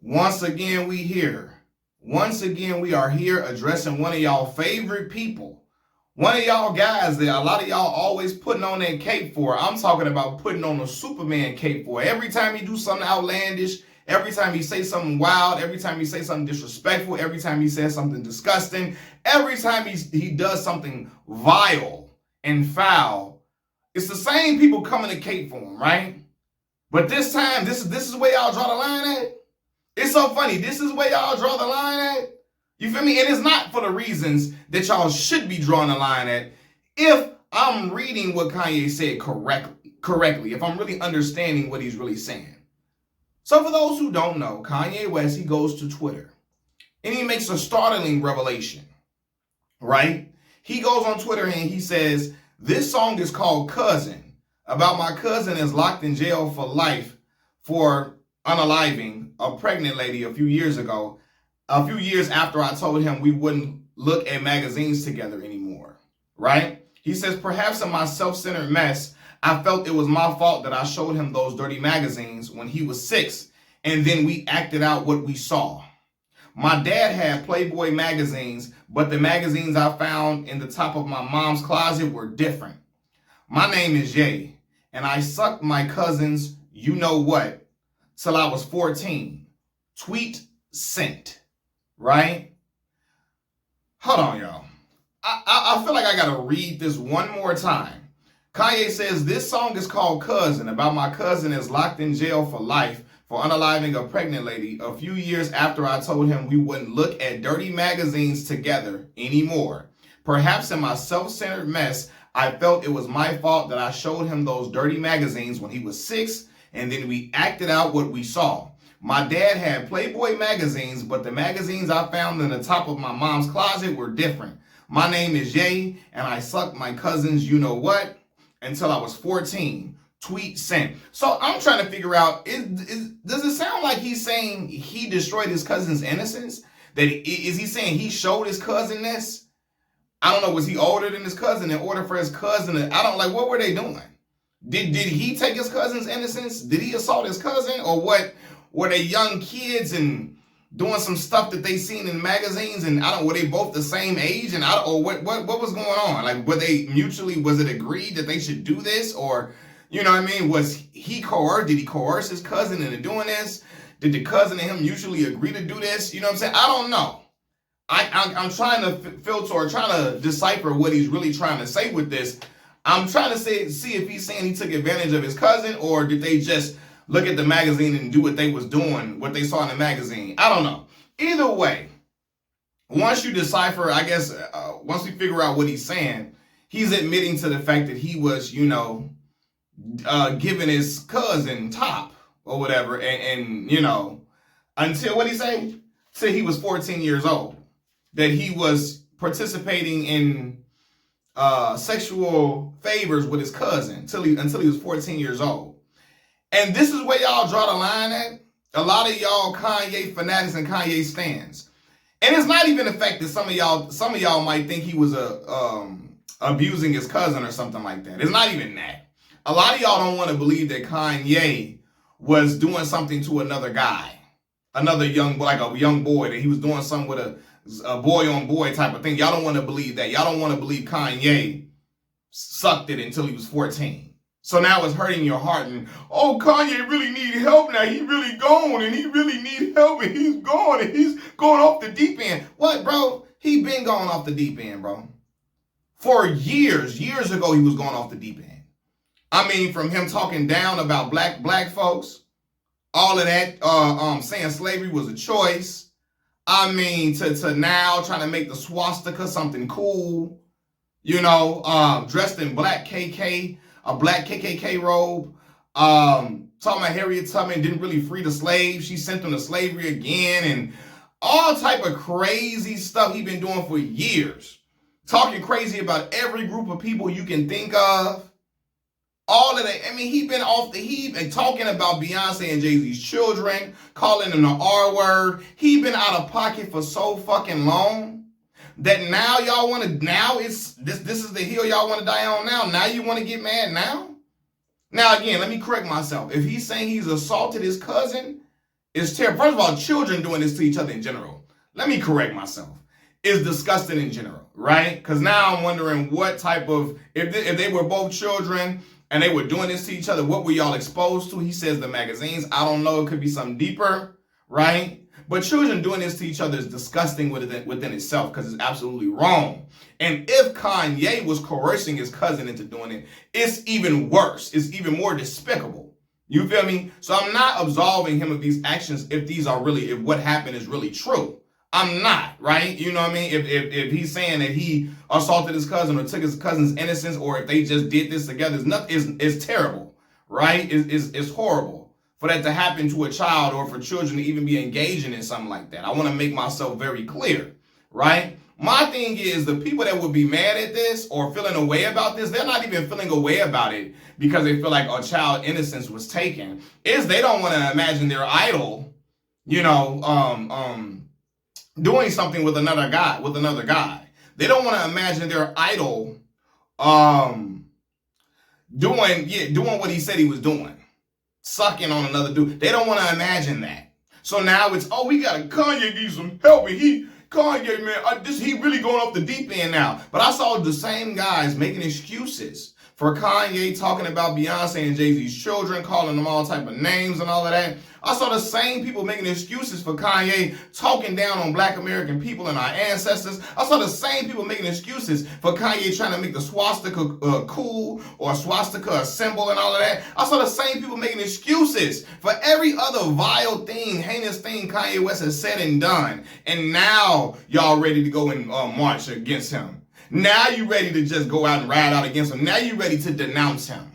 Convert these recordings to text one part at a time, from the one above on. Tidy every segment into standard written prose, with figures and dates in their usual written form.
Once again, we here. Once again, we are here addressing one of y'all favorite people. One of y'all guys that a lot of y'all always putting on that cape for. I'm talking about putting on a Superman cape for. Every time he do something outlandish, every time he say something wild, every time he say something disrespectful, every time he says something disgusting, every time he does something vile and foul, it's the same people coming to cape for him, right? But this time, this is where y'all draw the line at. It's so funny. This is where y'all draw the line at. You feel me? And it's not for the reasons that y'all should be drawing the line at. If I'm reading what Kanye said correctly, if I'm really understanding what he's really saying. So for those who don't know, Kanye West, he goes to Twitter and he makes a startling revelation, right? He goes on Twitter and he says, this song is called Cousin, about my cousin is locked in jail for life for unaliving a pregnant lady a few years ago, a few years after I told him we wouldn't look at magazines together anymore, right? He says, perhaps in my self-centered mess, I felt it was my fault that I showed him those dirty magazines when he was 6, and then we acted out what we saw. My dad had Playboy magazines, but the magazines I found in the top of my mom's closet were different. My name is Ye, and I sucked my cousin's you-know-what till I was 14. Tweet sent, right? Hold on, y'all. I feel like I gotta read this one more time. Kanye says, this song is called Cousin, about my cousin is locked in jail for life for unaliving a pregnant lady a few years after I told him we wouldn't look at dirty magazines together anymore. Perhaps in my self-centered mess, I felt it was my fault that I showed him those dirty magazines when he was 6, and then we acted out what we saw. My dad had Playboy magazines, but the magazines I found in the top of my mom's closet were different. My name is Ye, and I sucked my cousin's you-know-what until I was 14. Tweet sent. So I'm trying to figure out, does it sound like he's saying he destroyed his cousin's innocence? Is he saying he showed his cousin this? I don't know, was he older than his cousin in order for his cousin to, what were they doing? Did he take his cousin's innocence? Did he assault his cousin? Or what? Were they young kids and doing some stuff that they seen in magazines, and were they both the same age? And what was going on? Like, was it agreed that they should do this? Or, you know what I mean? Was he coerced? Did he coerce his cousin into doing this? Did the cousin and him mutually agree to do this? You know what I'm saying? I don't know. I'm trying to filter or trying to decipher what he's really trying to say with this. I'm trying to see if he's saying he took advantage of his cousin, or did they just look at the magazine and do what they was doing, what they saw in the magazine. I don't know. Either way, once you decipher, I guess, once we figure out what he's saying, he's admitting to the fact that he was, giving his cousin top or whatever. And until, what he say? Till he was 14 years old. That he was participating in sexual favors with his cousin until he was 14 years old. And this is where y'all draw the line at. A lot of y'all Kanye fanatics and Kanye stans. And it's not even the fact that some of y'all might think he was abusing his cousin or something like that. It's not even that. A lot of y'all don't want to believe that Kanye was doing something to another guy. Another young boy, like a young boy, that he was doing something with a boy on boy type of thing. Y'all don't want to believe that. Y'all don't want to believe Kanye sucked it until he was 14. So now it's hurting your heart, and Kanye really need help now. He really gone, and he really need help, and he's gone, and he's going off the deep end. What, bro? He been going off the deep end, bro. For years ago, he was going off the deep end. I mean, from him talking down about black folks, all of that, saying slavery was a choice. I mean, to now trying to make the swastika something cool, dressed in black KK. A black KKK robe, talking about Harriet Tubman didn't really free the slaves. She sent them to slavery again, and all type of crazy stuff he been doing for years. Talking crazy about every group of people you can think of. All of that. I mean, he been off the heap and talking about Beyonce and Jay-Z's children, calling them the R word. He been out of pocket for so fucking long. That now y'all want to, now it's, this is the hill y'all want to die on now. Now you want to get mad now? Now again, let me correct myself. If he's saying he's assaulted his cousin, It's terrible. First of all, children doing this to each other in general. Let me correct myself. It's disgusting in general, right? Because now I'm wondering what type of, if they were both children and they were doing this to each other, what were y'all exposed to? He says the magazines. I don't know. It could be something deeper, right? But children doing this to each other is disgusting within itself because it's absolutely wrong. And if Kanye was coercing his cousin into doing it, it's even worse. It's even more despicable. You feel me? So I'm not absolving him of these actions if what happened is really true. I'm not, right? You know what I mean? If he's saying that he assaulted his cousin or took his cousin's innocence, or if they just did this together, it's terrible, right? It's horrible for that to happen to a child or for children to even be engaging in something like that. I want to make myself very clear, right? My thing is the people that would be mad at this or feeling a way about this, they're not even feeling a way about it because they feel like a child innocence was taken. They don't want to imagine their idol, doing something with another guy. They don't want to imagine their idol doing what he said he was doing. Sucking on another dude. They don't want to imagine that. So now it's, we got Kanye need some help. And Kanye, man, he really going off the deep end now. But I saw the same guys making excuses for Kanye, talking about Beyonce and Jay-Z's children, calling them all type of names and all of that. I saw the same people making excuses for Kanye, talking down on Black American people and our ancestors. I saw the same people making excuses for Kanye trying to make the swastika cool or swastika a symbol and all of that. I saw the same people making excuses for every other vile thing, heinous thing Kanye West has said and done. And now y'all ready to go and march against him. Now you ready to just go out and ride out against him. Now you ready to denounce him.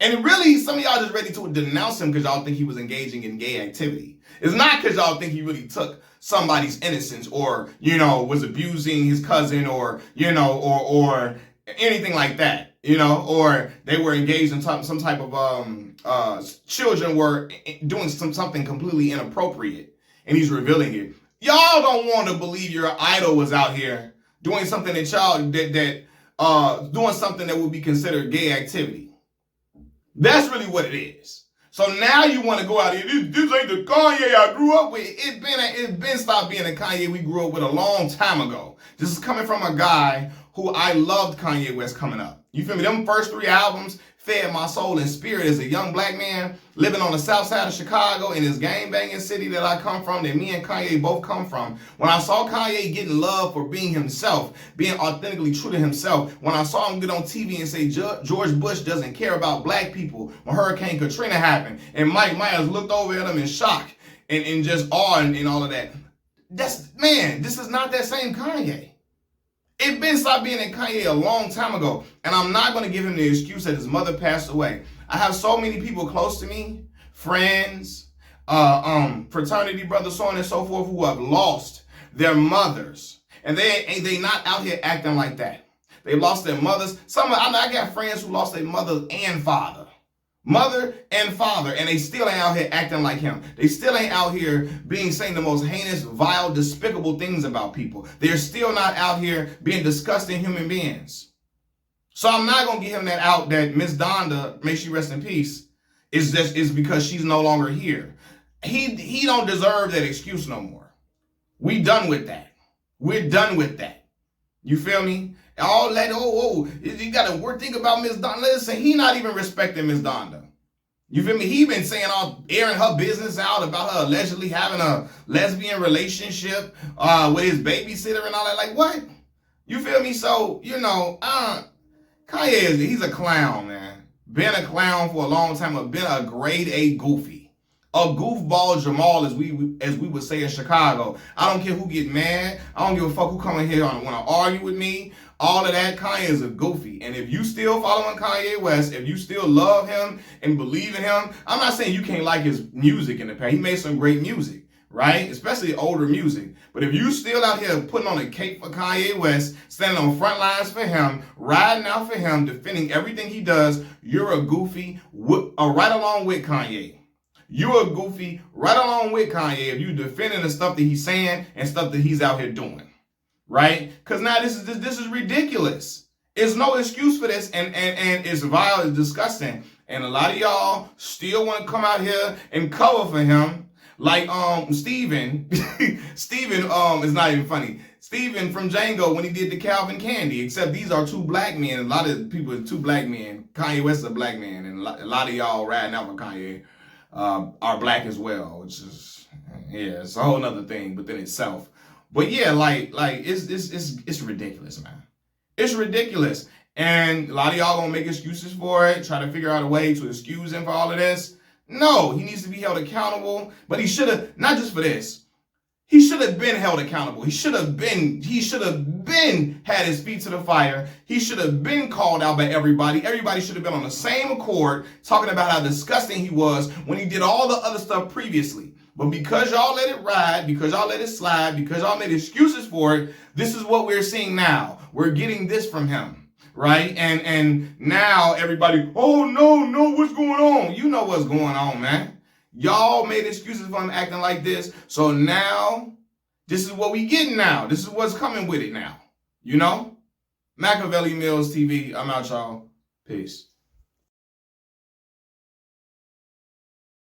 And really, some of y'all just ready to denounce him because y'all think he was engaging in gay activity. It's not because y'all think he really took somebody's innocence or, was abusing his cousin or, or anything like that, or they were engaged in some type of, children were doing something completely inappropriate and he's revealing it. Y'all don't want to believe your idol was out here doing something doing something that would be considered gay activity. That's really what it is. So now you want to go out here. This ain't the Kanye I grew up with. It been stopped being the Kanye we grew up with a long time ago. This is coming from a guy who I loved Kanye West coming up. You feel me? Them first 3 albums fed my soul and spirit as a young Black man living on the south side of Chicago in this gang-banging city that I come from, that me and Kanye both come from. When I saw Kanye getting love for being himself, being authentically true to himself, when I saw him get on TV and say George Bush doesn't care about Black people when Hurricane Katrina happened, and Mike Myers looked over at him in shock and just awe and all of that. This is not that same Kanye. It been stopped being in Kanye a long time ago. And I'm not going to give him the excuse that his mother passed away. I have so many people close to me, friends, fraternity brothers, so on and so forth, who have lost their mothers. And they not out here acting like that. They lost their mothers. I got friends who lost their mother and father. Mother and father, and they still ain't out here acting like him. They still ain't out here saying the most heinous, vile, despicable things about people. They're still not out here being disgusting human beings. So I'm not gonna give him that out that Miss Donda, may she rest in peace, is because she's no longer here. He don't deserve that excuse no more. We done with that. We're done with that. You feel me? All that, you got to think about Miss Donda. Listen, he not even respecting Miss Donda. You feel me? He been saying airing her business out about her allegedly having a lesbian relationship with his babysitter and all that. Like, what? You feel me? So, Kanye he's a clown, man. Been a clown for a long time. Been a grade A goofy. A goofball Jamal, as we would say in Chicago. I don't care who get mad. I don't give a fuck who come in here and want to argue with me. All of that, Kanye is a goofy. And if you still following Kanye West, if you still love him and believe in him, I'm not saying you can't like his music in the past. He made some great music, right? Especially older music. But if you still out here putting on a cape for Kanye West, standing on front lines for him, riding out for him, defending everything he does, you're a goofy right along with Kanye. You're a goofy right along with Kanye if you defending the stuff that he's saying and stuff that he's out here doing. Right? Because now this is ridiculous. There's no excuse for this, and it's vile, it's disgusting. And a lot of y'all still want to come out here and cover for him. Like Steven, Steven is not even funny. Steven from Django when he did the Calvin Candy, except these are two black men. A lot of people are two black men. Kanye West is a black man, and a lot of y'all riding out for Kanye are black as well, which is it's a whole nother thing within itself. But yeah, like it's ridiculous, man. It's ridiculous. And a lot of y'all gonna make excuses for it, try to figure out a way to excuse him for all of this. No, he needs to be held accountable. But he should have, not just for this, he should have been held accountable. He should have been had his feet to the fire. He should have been called out by everybody. Everybody should have been on the same accord, talking about how disgusting he was when he did all the other stuff previously. But because y'all let it ride, because y'all let it slide, because y'all made excuses for it, this is what we're seeing now. We're getting this from him. Right? And now everybody, oh no, what's going on? You know what's going on, man. Y'all made excuses for him acting like this. So now, this is what we getting now. This is what's coming with it now. You know? Machiavelli Mills TV. I'm out, y'all. Peace.